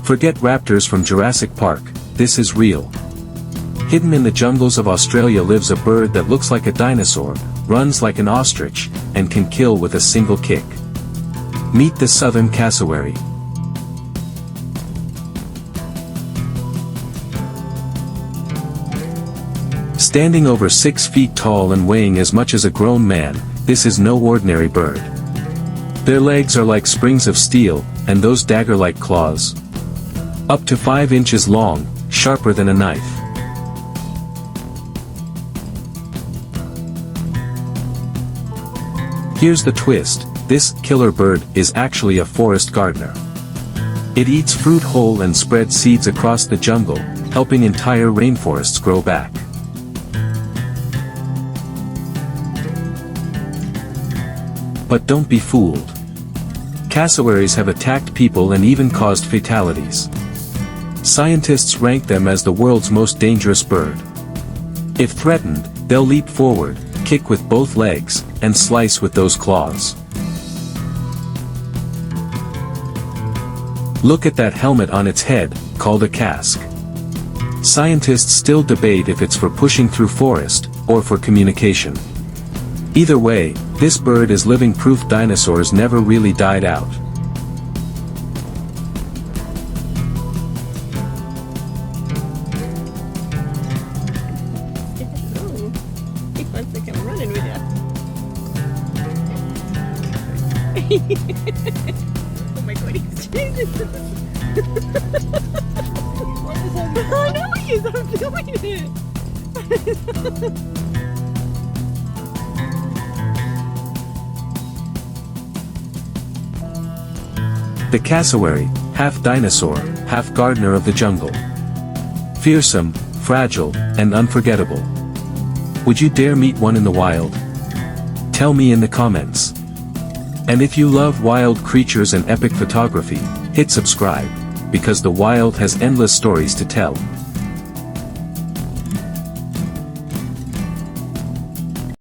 Forget raptors from Jurassic Park, this is real. Hidden in the jungles of Australia lives a bird that looks like a dinosaur, runs like an ostrich, and can kill with a single kick. Meet the Southern Cassowary. Standing over 6 feet tall and weighing as much as a grown man, this is no ordinary bird. Their legs are like springs of steel, and those dagger-like claws. Up to 5 inches long, sharper than a knife. Here's the twist, this killer bird is actually a forest gardener. It eats fruit whole and spreads seeds across the jungle, helping entire rainforests grow back. But don't be fooled. Cassowaries have attacked people and even caused fatalities. Scientists rank them as the world's most dangerous bird. If threatened, they'll leap forward, kick with both legs, and slice with those claws. Look at that helmet on its head, called a casque. Scientists still debate if it's for pushing through forest, or for communication. Either way, this bird is living proof dinosaurs never really died out. He wants to come running with you. Oh my god, he's chasing us. I know he is, I'm doing it. The cassowary, half dinosaur, half gardener of the jungle. Fearsome, fragile, and unforgettable. Would you dare meet one in the wild? Tell me in the comments. And if you love wild creatures and epic photography, hit subscribe, because the wild has endless stories to tell.